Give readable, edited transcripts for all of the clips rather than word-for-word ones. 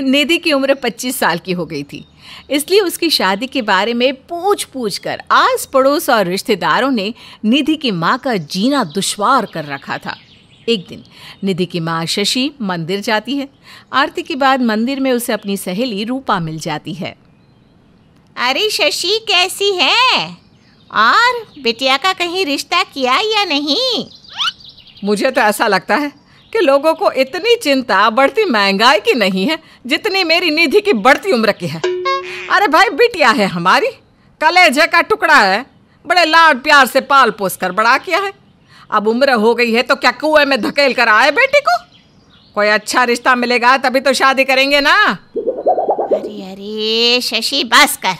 निधि की उम्र 25 साल की हो गई थी, इसलिए उसकी शादी के बारे में पूछ कर आस पड़ोस और रिश्तेदारों ने निधि की माँ का जीना दुश्वार कर रखा था। एक दिन निधि की माँ शशि मंदिर जाती है। आरती के बाद मंदिर में उसे अपनी सहेली रूपा मिल जाती है। अरे शशि, कैसी है? और बिटिया का कहीं रिश्ता किया या नहीं? मुझे तो ऐसा लगता है कि लोगों को इतनी चिंता बढ़ती महंगाई की नहीं है जितनी मेरी निधि की बढ़ती उम्र की है। अरे भाई, बिटिया है हमारी, कलेजे का टुकड़ा है, बड़े लाड प्यार से पाल पोस कर बड़ा किया है। अब उम्र हो गई है तो क्या कुएं में धकेल कर आए बेटी को? कोई अच्छा रिश्ता मिलेगा तभी तो शादी करेंगे ना। अरे अरे शशि, बस कर,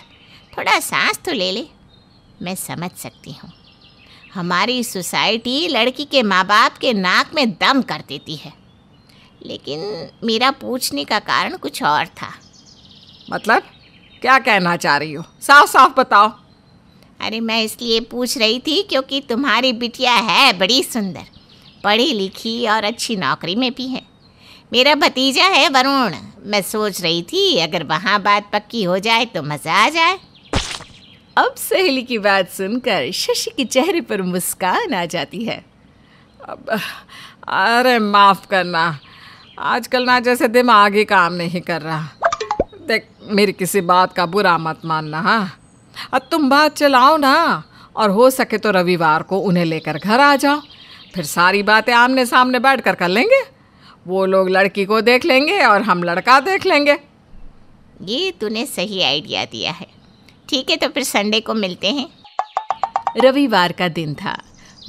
थोड़ा सांस तो ले ले। मैं समझ सकती हूँ, हमारी सोसाइटी लड़की के माँ बाप के नाक में दम कर देती है, लेकिन मेरा पूछने का कारण कुछ और था। मतलब क्या कहना चाह रही हो? साफ साफ बताओ। अरे मैं इसलिए पूछ रही थी क्योंकि तुम्हारी बिटिया है बड़ी सुंदर, पढ़ी लिखी और अच्छी नौकरी में भी है। मेरा भतीजा है वरुण, मैं सोच रही थी अगर वहाँ बात पक्की हो जाए तो मज़ा आ जाए। अब सहेली की बात सुनकर शशि के चेहरे पर मुस्कान आ जाती है। अरे माफ़ करना, आजकल ना जैसे दिमाग ही काम नहीं कर रहा। देख, मेरी किसी बात का बुरा मत मानना। हाँ, अब तुम बात चलाओ ना, और हो सके तो रविवार को उन्हें लेकर घर आ जाओ, फिर सारी बातें आमने सामने बैठ कर लेंगे। वो लोग लड़की को देख लेंगे और हम लड़का देख लेंगे। ये तूने सही आइडिया दिया है। ठीक है, तो फिर संडे को मिलते हैं। रविवार का दिन था।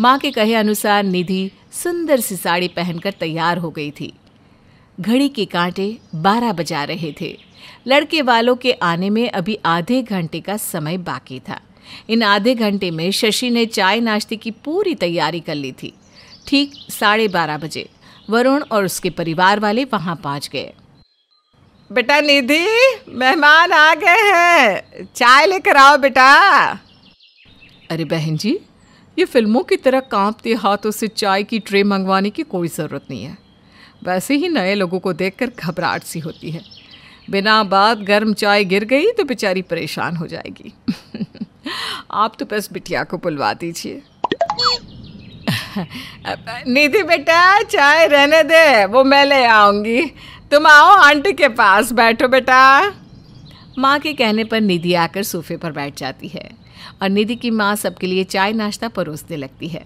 माँ के कहे अनुसार निधि सुंदर सी साड़ी पहनकर तैयार हो गई थी। घड़ी के कांटे 12 बजा रहे थे। लड़के वालों के आने में अभी आधे घंटे का समय बाकी था। इन आधे घंटे में शशि ने चाय नाश्ते की पूरी तैयारी कर ली थी। ठीक 12:30 बजे वरुण और उसके परिवार वाले वहां पहुंच गए। बेटा निधि, मेहमान आ गए हैं, चाय लेकर आओ बेटा। अरे बहन जी, ये फिल्मों की तरह कांपते हाथों से चाय की ट्रे मंगवाने की कोई ज़रूरत नहीं है। वैसे ही नए लोगों को देखकर घबराहट सी होती है। बिना बात गर्म चाय गिर गई तो बेचारी परेशान हो जाएगी। आप तो बस बिटिया को बुलवा दीजिए। निधि बेटा, चाय रहने दे, वो मैं ले आऊँगी। तुम आओ, आंटी के पास बैठो बेटा। माँ के कहने पर निधि आकर सोफे पर बैठ जाती है और निधि की माँ सबके लिए चाय नाश्ता परोसने लगती है।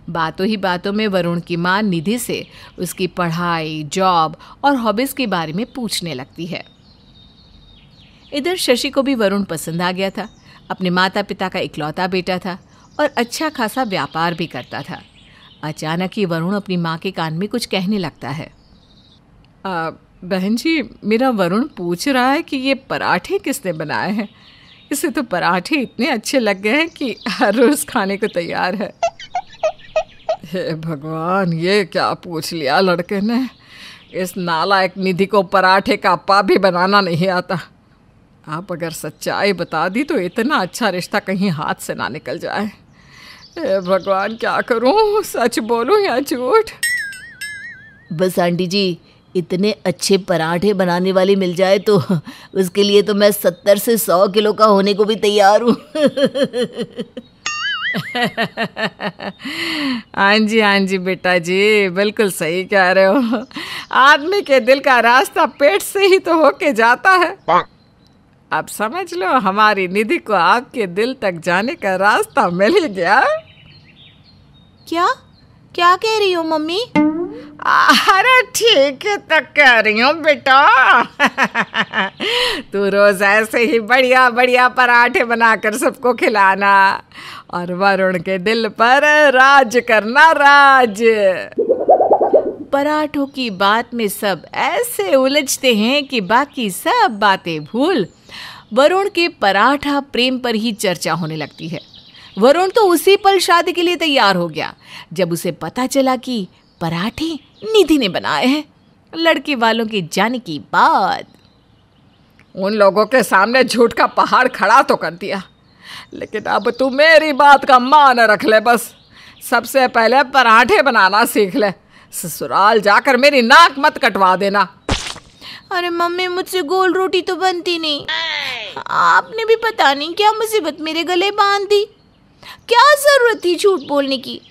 बातों ही बातों में वरुण की माँ निधि से उसकी पढ़ाई, जॉब और हॉबीज़ के बारे में पूछने लगती है। इधर शशि को भी वरुण पसंद आ गया था। अपने माता पिता का इकलौता बेटा था और अच्छा खासा व्यापार भी करता था। अचानक ही वरुण अपनी माँ के कान में कुछ कहने लगता है। बहन जी, मेरा वरुण पूछ रहा है कि ये पराठे किसने बनाए हैं। इसे तो पराठे इतने अच्छे लग गए हैं कि हर रोज़ खाने को तैयार है। हे भगवान, ये क्या पूछ लिया लड़के ने। इस नालायक निधि को पराठे का पा भी बनाना नहीं आता। आप अगर सच्चाई बता दी तो इतना अच्छा रिश्ता कहीं हाथ से ना निकल जाए। हे भगवान, क्या करूं, सच बोलूं या झूठ? बस आंटी जी, इतने अच्छे पराठे बनाने वाली मिल जाए तो उसके लिए तो मैं 70 से 100 किलो का होने को भी तैयार हूँ। हाँ जी बेटा जी, बिल्कुल सही कह रहे हो। आदमी के दिल का रास्ता पेट से ही तो होके जाता है। अब समझ लो, हमारी निधि को आपके दिल तक जाने का रास्ता मिल ही गया। क्या क्या कह रही हो मम्मी? अरे ठीक है तो कह रही हूँ बेटा। तू रोज ऐसे ही बढ़िया बढ़िया पराठे बनाकर सबको खिलाना और वरुण के दिल पर राज करना, राज। पराठों की बात में सब ऐसे उलझते हैं कि बाकी सब बातें भूल वरुण के पराठा प्रेम पर ही चर्चा होने लगती है। वरुण तो उसी पल शादी के लिए तैयार हो गया जब उसे पता चला कि पराठे निधि ने बनाए हैं। लड़के वालों के जाने की बाद उन लोगों के सामने झूठ का पहाड़ खड़ा तो कर दिया, लेकिन अब तू मेरी बात का मान रख ले। बस सबसे पहले पराठे बनाना सीख ले, ससुराल जाकर मेरी नाक मत कटवा देना। अरे मम्मी, मुझसे गोल रोटी तो बनती नहीं। आपने भी पता नहीं क्या मुसीबत मेरे गले बांध दी। क्या जरूरत थी झूठ बोलने की?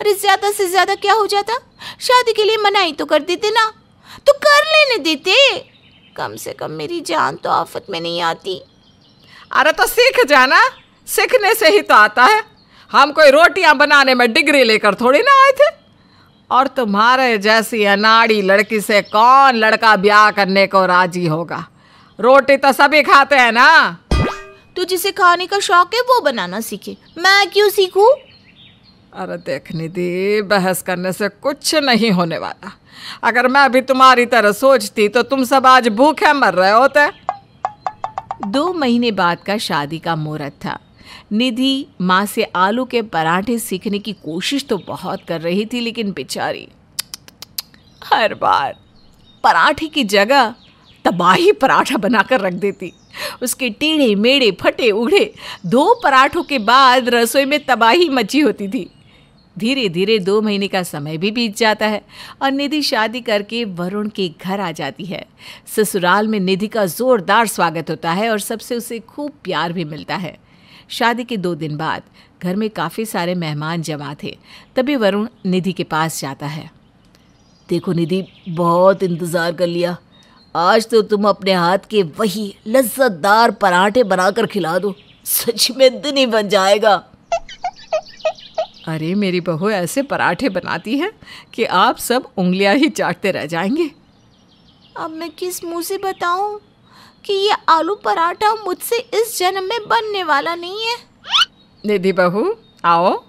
अरे ज्यादा से ज्यादा क्या हो जाता? शादी के लिए मनाही तो कर देते ना, तो कर लेने देते। कम से कम मेरी जान तो आफत में नहीं आती। अरे तो सीख जाना, सीखने से ही तो आता है। हम कोई रोटियां बनाने में डिग्री लेकर थोड़ी ना आए थे। और तुम्हारे जैसी अनाड़ी लड़की से कौन लड़का ब्याह करने को राजी होगा? रोटी तो सभी खाते हैं ना। तो जिसे खाने का शौक है वो बनाना सीखे, मैं क्यों सीखूं? अरे देख निधि, बहस करने से कुछ नहीं होने वाला। अगर मैं भी तुम्हारी तरह सोचती तो तुम सब आज भूखे मर रहे होते। 2 महीने बाद का शादी का मुहूर्त था। निधि माँ से आलू के पराठे सीखने की कोशिश तो बहुत कर रही थी, लेकिन बेचारी हर बार पराठे की जगह तबाही पराठा बनाकर रख देती। उसके टेढ़े मेढ़े फटे उड़े 2 पराठों के बाद रसोई में तबाही मची होती थी। धीरे धीरे 2 महीने का समय भी बीत जाता है और निधि शादी करके वरुण के घर आ जाती है। ससुराल में निधि का जोरदार स्वागत होता है और सबसे उसे खूब प्यार भी मिलता है। शादी के 2 दिन बाद घर में काफ़ी सारे मेहमान जमा थे। तभी वरुण निधि के पास जाता है। देखो निधि, बहुत इंतज़ार कर लिया। आज तो तुम अपने हाथ के वही लज्जतदार पराठे बनाकर खिला दो, सच में दिन ही बन जाएगा। अरे मेरी बहू ऐसे पराठे बनाती है कि आप सब उंगलियां ही चाटते रह जाएंगे। अब मैं किस मुंह से बताऊं कि ये आलू पराठा मुझसे इस जन्म में बनने वाला नहीं है। निधि बहू आओ,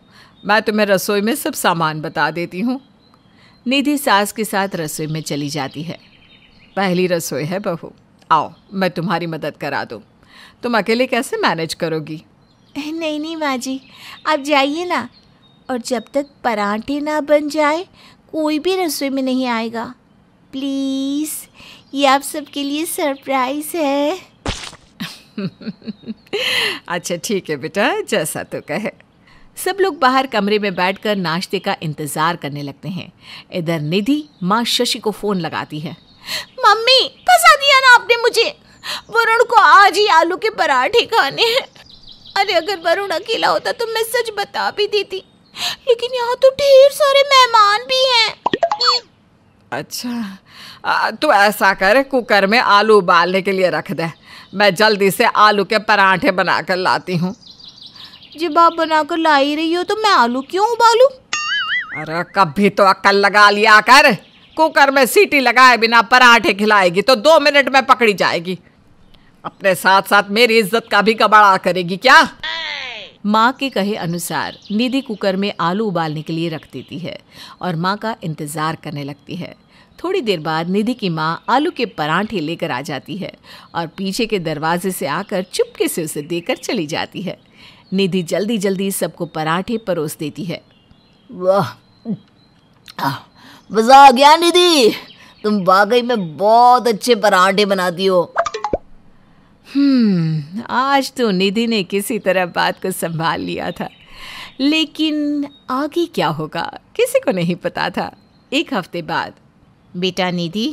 मैं तुम्हें रसोई में सब सामान बता देती हूँ। निधि सास के साथ रसोई में चली जाती है। पहली रसोई है बहू, आओ मैं तुम्हारी मदद करा दूँ। तुम अकेले कैसे मैनेज करोगी? नहीं नहीं माँ जी, आप जाइए ना, और जब तक पराठे ना बन जाए कोई भी रसोई में नहीं आएगा। प्लीज़, ये आप सबके लिए सरप्राइज है। अच्छा ठीक है बेटा, जैसा तो कहे। सब लोग बाहर कमरे में बैठकर नाश्ते का इंतजार करने लगते हैं। इधर निधि माँ शशि को फ़ोन लगाती है। मम्मी, फंसा दिया ना आपने मुझे। वरुण को आज ही आलू के पराठे खाने हैं। अरे अगर वरुण अकेला होता तो मैं सच बता भी देती, लेकिन यहाँ तो ढेर सारे मेहमान भी हैं। अच्छा तू ऐसा कर, कुकर में आलू उबालने के लिए रख दे। मैं जल्दी से आलू के पराठे बनाकर लाती हूँ। जब आप बनाकर ला ही रही हो तो मैं आलू क्यों उबालूं? अरे कभी तो अक्ल लगा लिया कर। कुकर में सीटी लगाए बिना पराठे खिलाएगी तो 2 मिनट में पकड़ी जाएगी। अपने साथ साथ मेरी इज्जत का भी कबाड़ा करेगी क्या? माँ के कहे अनुसार निधि कुकर में आलू उबालने के लिए रख देती है और माँ का इंतज़ार करने लगती है। थोड़ी देर बाद निधि की माँ आलू के पराठे लेकर आ जाती है और पीछे के दरवाजे से आकर चुपके से उसे देकर चली जाती है। निधि जल्दी जल्दी सबको पराठे परोस देती है। वाह, मज़ा आ गया निधि, तुम वाकई में बहुत अच्छे पराठे बनाती हो। आज तो निधि ने किसी तरह बात को संभाल लिया था, लेकिन आगे क्या होगा किसी को नहीं पता था। 1 हफ्ते बाद। बेटा निधि,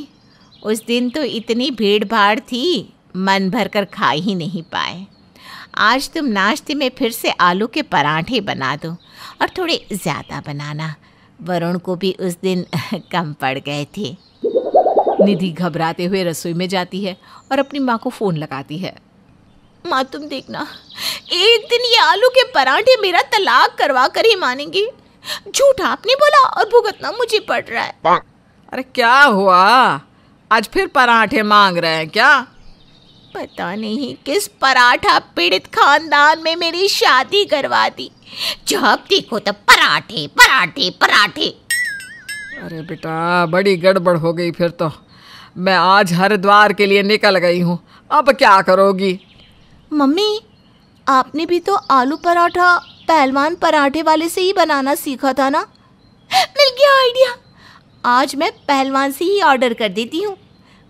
उस दिन तो इतनी भीड़ भाड़ थी, मन भर कर खा ही नहीं पाए। आज तुम नाश्ते में फिर से आलू के पराठे बना दो और थोड़े ज़्यादा बनाना। वरुण को भी उस दिन कम पड़ गए थे। निधि घबराते हुए रसोई में जाती है और अपनी माँ को फ़ोन लगाती है। माँ तुम देखना, एक दिन ये आलू के पराठे मेरा तलाक करवा कर ही मानेंगे। झूठ आपने बोला और भुगतना मुझे पड़ रहा है। अरे क्या हुआ, आज फिर पराठे मांग रहे हैं क्या? पता नहीं किस पराठा पीड़ित खानदान में मेरी शादी करवा दी। जब देखो तब पराठे पराठे पराठे। अरे बेटा, बड़ी गड़बड़ हो गई फिर तो। मैं आज हरिद्वार के लिए निकल गई हूँ, अब क्या करोगी? मम्मी, आपने भी तो आलू पराठा पहलवान पराठे वाले से ही बनाना सीखा था ना? मिल गया आइडिया। आज मैं पहलवान से ही ऑर्डर कर देती हूँ।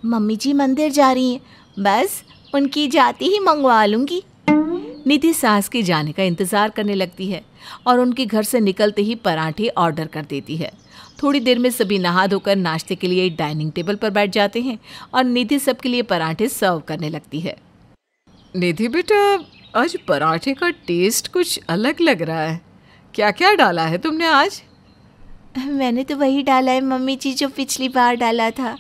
मम्मी जी मंदिर जा रही हैं, बस उनकी जाती ही मंगवा लूँगी। निधि सास के जाने का इंतज़ार करने लगती है और उनके घर से निकलते ही पराठे ऑर्डर कर देती है। थोड़ी देर में सभी नहा धोकर नाश्ते के लिए डाइनिंग टेबल पर बैठ जाते हैं और निधि सबके लिए पराठे सर्व करने लगती है। निधि बेटा, आज पराठे का टेस्ट कुछ अलग लग रहा है। क्या क्या डाला है तुमने आज? मैंने तो वही डाला है मम्मी जी जो पिछली बार डाला था।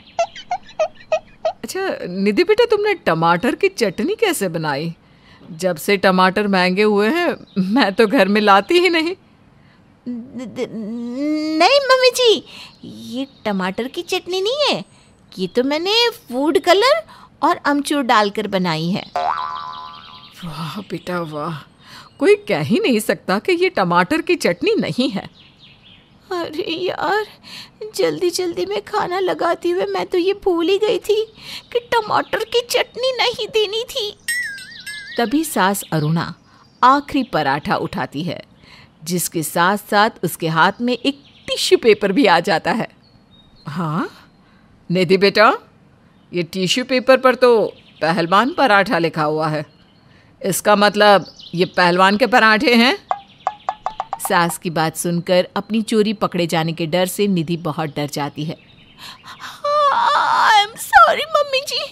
अच्छा निधि बेटा, तुमने टमाटर की चटनी कैसे बनाई? जब से टमाटर महंगे हुए हैं मैं तो घर में लाती ही नहीं। नहीं मम्मी जी, ये टमाटर की चटनी नहीं है, ये तो मैंने फूड कलर और अमचूर डालकर बनाई है। वाह बेटा वाह, कोई कह ही नहीं सकता कि ये टमाटर की चटनी नहीं है। अरे यार, जल्दी जल्दी में खाना लगाते हुए मैं तो ये भूल ही गई थी कि टमाटर की चटनी नहीं देनी थी। तभी सास अरुणा आखिरी पराठा उठाती है, जिसके साथ साथ उसके हाथ में एक टिश्यू पेपर भी आ जाता है। हाँ निधि बेटा, ये टिश्यू पेपर पर तो पहलवान पराठा लिखा हुआ है। इसका मतलब ये पहलवान के पराठे हैं? सास की बात सुनकर अपनी चोरी पकड़े जाने के डर से निधि बहुत डर जाती है। आई एम सॉरी मम्मी जी,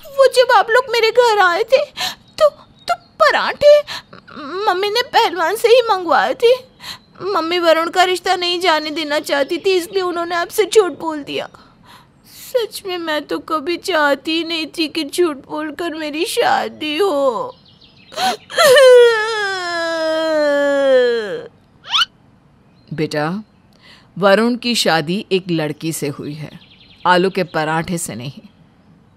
वो जब आप लोग मेरे घर आए थे तो पराठे मम्मी ने पहलवान से ही मंगवाए थे। मम्मी वरुण का रिश्ता नहीं जाने देना चाहती थी, इसलिए उन्होंने आपसे झूठ बोल दिया। सच में मैं तो कभी चाहती ही नहीं थी कि झूठ बोलकर मेरी शादी हो। बेटा, वरुण की शादी एक लड़की से हुई है, आलू के पराठे से नहीं।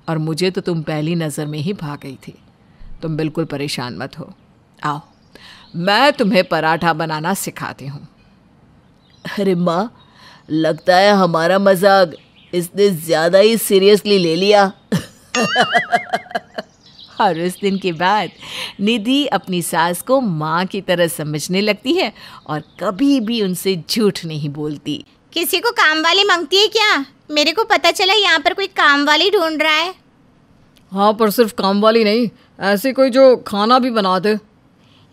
और मुझे तो तुम पहली नज़र में ही भाग गई थी। तुम बिल्कुल परेशान मत हो। आओ, मैं तुम्हें पराठा बनाना सिखाती हूँ। अरे माँ, लगता है हमारा मजाक इसने ज़्यादा ही सीरियसली ले लिया। और उस दिन के बाद निधि अपनी सास को माँ की तरह समझने लगती है और कभी भी उनसे झूठ नहीं बोलती। किसी को काम वाली मांगती है क्या? मेरे को पता चला यहाँ पर कोई काम वाली ढूंढ रहा है। हाँ, पर सिर्फ काम वाली नहीं, ऐसी कोई जो खाना भी बना दे।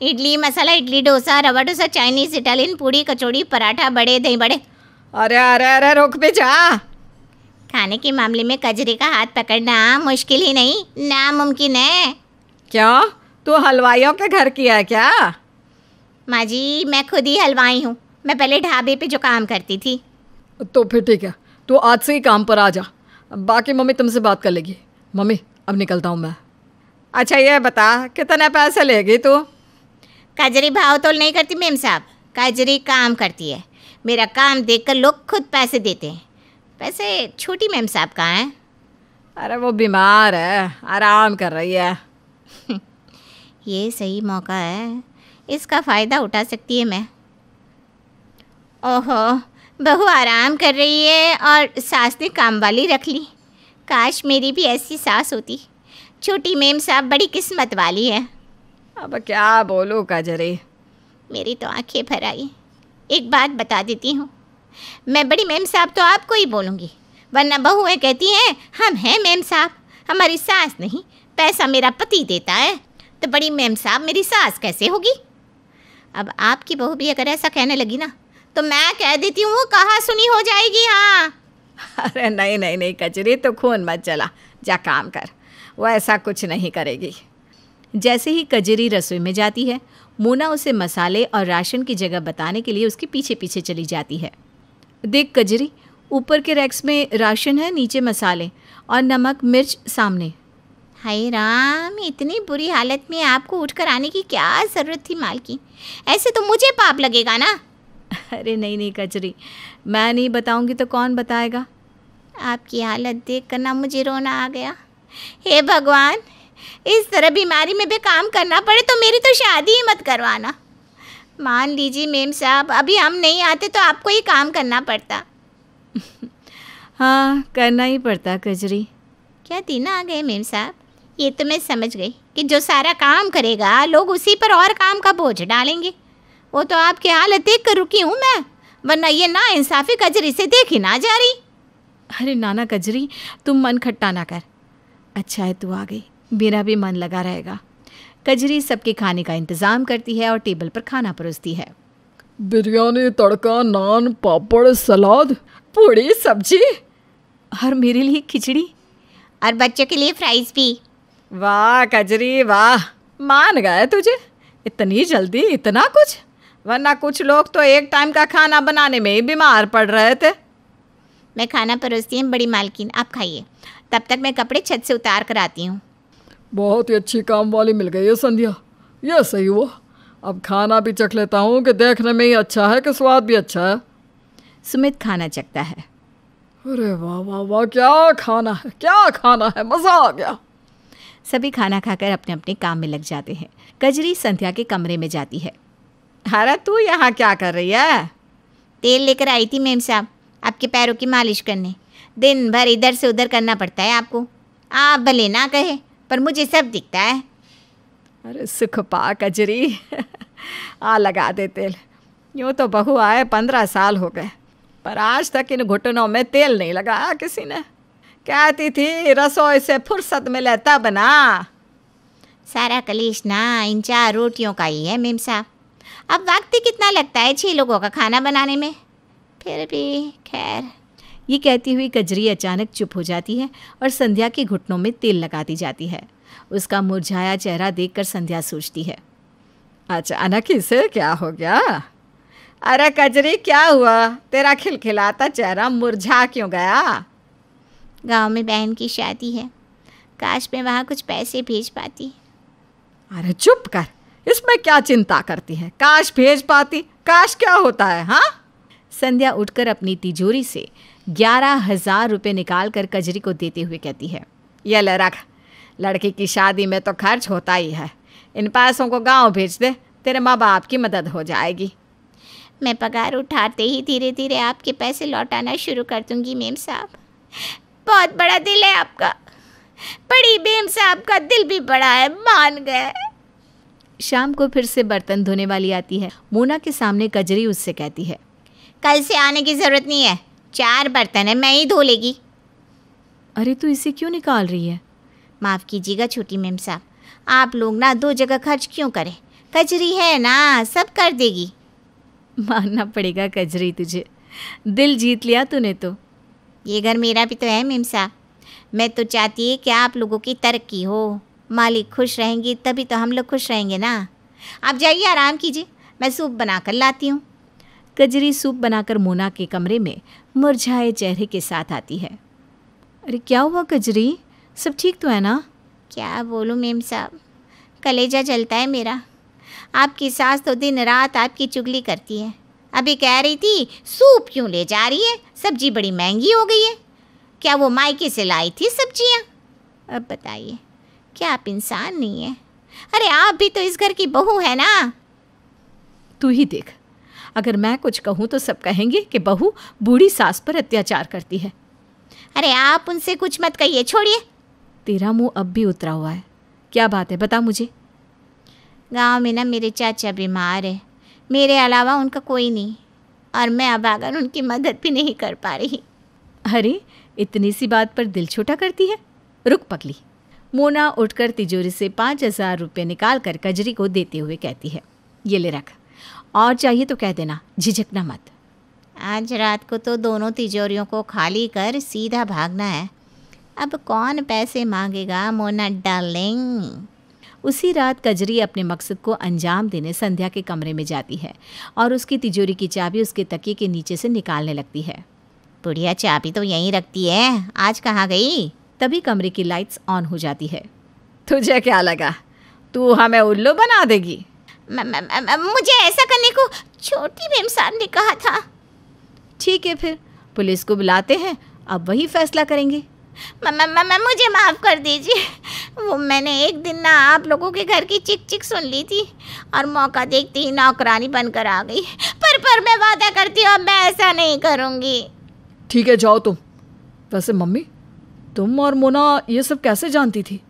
इडली मसाला, इडली डोसा, रवा डोसा, चाइनीज, इटालियन, पूड़ी, कचौड़ी, पराठा, बड़े, दही बड़े। अरे अरे अरे, रुक भी जा। खाने के मामले में कजरी का हाथ पकड़ना मुश्किल ही नहीं, नामुमकिन है। क्या तू हलवाइयों के घर की है क्या? माँ जी, मैं खुद ही हलवाई हूँ। मैं पहले ढाबे पे जो काम करती थी। तो फिर ठीक है, तू आज से ही काम पर आ जा। बाकी मम्मी तुमसे बात कर लेगी। मम्मी, अब निकलता हूँ मैं। अच्छा ये बता, कितने पैसे लेगी तू? कजरी भाव तोल नहीं करती मेम साहब, कजरी काम करती है। मेरा काम देखकर लोग खुद पैसे देते हैं। वैसे छोटी मेम साहब कहाँ हैं? अरे वो बीमार है, आराम कर रही है। ये सही मौका है, इसका फ़ायदा उठा सकती है मैं। ओहो, बहू आराम कर रही है और सास ने काम वाली रख ली। काश मेरी भी ऐसी सास होती। छोटी मेम साहब बड़ी किस्मत वाली है। अब क्या बोलूँ कजरी, मेरी तो आंखें भर आई। एक बात बता देती हूँ, मैं बड़ी मेम साहब तो आपको ही बोलूँगी, वरना बहुएं कहती हैं हम हैं मेम साहब, हमारी सास नहीं। पैसा मेरा पति देता है, तो बड़ी मेम साहब मेरी सास कैसे होगी? अब आपकी बहू भी अगर ऐसा कहने लगी ना, तो मैं कह देती हूँ वो कहाँ सुनी हो जाएगी। हाँ। अरे नहीं नहीं नहीं कजरी, तो खून मत चला, जा काम कर। वो ऐसा कुछ नहीं करेगी। जैसे ही कजरी रसोई में जाती है, मोना उसे मसाले और राशन की जगह बताने के लिए उसके पीछे पीछे चली जाती है। देख कजरी, ऊपर के रैक्स में राशन है, नीचे मसाले और नमक मिर्च सामने। हाय राम, इतनी बुरी हालत में आपको उठकर आने की क्या ज़रूरत थी मालकिन? ऐसे तो मुझे पाप लगेगा ना। अरे नहीं नहीं कजरी, मैं नहीं बताऊंगी तो कौन बताएगा? आपकी हालत देख कर ना मुझे रोना आ गया। हे भगवान, इस तरह बीमारी में भी काम करना पड़े तो मेरी तो शादी ही मत करवाना। मान लीजिए मेम साहब, अभी हम नहीं आते तो आपको ही काम करना पड़ता। हाँ, करना ही पड़ता कजरी। क्या दिन आ गए मेम साहब, ये तो मैं समझ गई कि जो सारा काम करेगा लोग उसी पर और काम का बोझ डालेंगे। वो तो आपकी हालत देख कर रुकी हूँ मैं, वरना ये ना इंसाफी कजरी से देखी ना जा रही। अरे नाना कजरी, तुम मन खट्टा ना कर। अच्छा है तू आ गई, मेरा भी मन लगा रहेगा। कजरी सबके खाने का इंतज़ाम करती है और टेबल पर खाना परोसती है। बिरयानी, तड़का, नान, पापड़, सलाद, पूड़ी, सब्जी और मेरे लिए खिचड़ी। और बच्चों के लिए फ्राइज भी। वाह कजरी वाह, मान गए तुझे। इतनी जल्दी इतना कुछ, वरना कुछ लोग तो एक टाइम का खाना बनाने में ही बीमार पड़ रहे थे। मैं खाना परोसती हूँ बड़ी मालकिन, आप खाइए, तब तक मैं कपड़े छत से उतार कर आती हूँ। बहुत ही अच्छी काम वाली मिल गई है संध्या, यह सही हुआ। अब खाना भी चख लेता हूँ कि देखने में ही अच्छा है कि स्वाद भी अच्छा है। सुमित खाना चखता है। अरे वाह वाह वाह, क्या खाना है, क्या खाना है, मज़ा आ गया। सभी खाना खाकर अपने अपने काम में लग जाते हैं। कजरी संध्या के कमरे में जाती है। अरे तू यहाँ क्या कर रही है? तेल लेकर आई थी मेम साहब, आपके पैरों की मालिश करने। दिन भर इधर से उधर करना पड़ता है आपको। आप भले ना कहे, पर मुझे सब दिखता है। अरे सुख पा कजरी, आ लगा दे तेल। यूँ तो बहू आए 15 साल हो गए, पर आज तक इन घुटनों में तेल नहीं लगाया किसी ने। कहती थी रसोई से फुर्सत मिले तब ना। सारा कलेश ना इन 4 रोटियों का ही है मेम साहब। अब वक्त ही कितना लगता है 6 लोगों का खाना बनाने में। फिर भी खैर। ये कहती हुई कजरी अचानक चुप हो जाती है और संध्या के घुटनों में तेल लगाती जाती है। उसका मुरझाया चेहरा देखकर संध्या सोचती है, अचानक इसे क्या हो गया? अरे कजरी क्या हुआ, तेरा खिलखिलाता चेहरा मुरझा क्यों गया? गांव में बहन की शादी है, काश मैं वहाँ कुछ पैसे भेज पाती। अरे चुप कर, इसमें क्या चिंता करती है? काश भेज पाती, काश क्या होता है? हाँ। संध्या उठकर अपनी तिजोरी से 11,000 रुपये निकाल कर कजरी को देते हुए कहती है, ये ले रख, लड़की की शादी में तो खर्च होता ही है। इन पैसों को गांव भेज दे, तेरे माँ बाप की मदद हो जाएगी। मैं पगार उठाते ही धीरे धीरे आपके पैसे लौटाना शुरू कर दूंगी मेम साहब। बहुत बड़ा दिल है आपका। बड़ी मेम साहब का दिल भी बड़ा है, मान गए। शाम को फिर से बर्तन धोने वाली आती है। मोना के सामने कजरी उससे कहती है, कल से आने की ज़रूरत नहीं है, 4 बर्तन है, मैं ही धो लेगी। अरे तू इसे क्यों निकाल रही है? माफ़ कीजिएगा छोटी मेम साहब, आप लोग ना 2 जगह खर्च क्यों करें? कजरी है ना, सब कर देगी। मानना पड़ेगा कजरी, तुझे दिल जीत लिया तूने तो। ये घर मेरा भी तो है मेम साहब। मैं तो चाहती है कि आप लोगों की तरक्की हो, मालिक खुश रहेंगी तभी तो हम लोग खुश रहेंगे ना। आप जाइए आराम कीजिए, मैं सूप बना कर लाती हूँ। कजरी सूप बनाकर मोना के कमरे में मुरझाए चेहरे के साथ आती है। अरे क्या हुआ कजरी, सब ठीक तो है ना? क्या बोलूँ मेम साहब, कलेजा जलता है मेरा। आपकी सास तो दिन रात आपकी चुगली करती है। अभी कह रही थी सूप क्यों ले जा रही है, सब्जी बड़ी महंगी हो गई है। क्या वो मायके से लाई थी सब्जियाँ? अब बताइए, क्या आप इंसान नहीं है? अरे आप भी तो इस घर की बहू है ना। तू ही देख, अगर मैं कुछ कहूँ तो सब कहेंगे कि बहू बूढ़ी सास पर अत्याचार करती है। अरे आप उनसे कुछ मत कहिए, छोड़िए। तेरा मुंह अब भी उतरा हुआ है, क्या बात है बता मुझे। गांव में ना मेरे चाचा बीमार है, मेरे अलावा उनका कोई नहीं, और मैं अब आकर उनकी मदद भी नहीं कर पा रही। अरे इतनी सी बात पर दिल छोटा करती है, रुक पगली। मोना उठकर तिजोरी से 5,000 रुपये निकाल कर कजरी को देते हुए कहती है, ये ले रख, और चाहिए तो कह देना, झिझकना मत। आज रात को तो दोनों तिजोरियों को खाली कर सीधा भागना है। अब कौन पैसे मांगेगा मोना डार्लिंग। उसी रात कजरी अपने मकसद को अंजाम देने संध्या के कमरे में जाती है और उसकी तिजोरी की चाबी उसके तकिए के नीचे से निकालने लगती है। बुढ़िया चाबी तो यहीं रखती है, आज कहाँ गई? तभी कमरे की लाइट्स ऑन हो जाती है। तुझे क्या लगा तू हमें उल्लू बना देगी? मुझे ऐसा करने को छोटी मेम साहब ने कहा था। ठीक है, फिर पुलिस को बुलाते हैं, अब वही फैसला करेंगे। मुझे माफ़ कर दीजिए। वो मैंने एक दिन ना आप लोगों के घर की चिक चिक सुन ली थी और मौका देखते ही नौकरानी बनकर आ गई। पर मैं वादा करती हूँ अब मैं ऐसा नहीं करूँगी। ठीक है जाओ तुम। वैसे मम्मी, तुम और मोना ये सब कैसे जानती थी?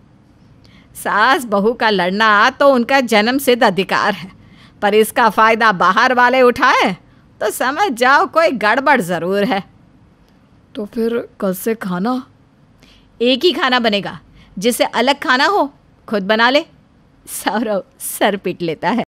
सास बहू का लड़ना तो उनका जन्म सिद्ध अधिकार है, पर इसका फ़ायदा बाहर वाले उठाए तो समझ जाओ कोई गड़बड़ ज़रूर है। तो फिर कल से खाना? एक ही खाना बनेगा, जिसे अलग खाना हो खुद बना ले। सौरव सर पीट लेता है।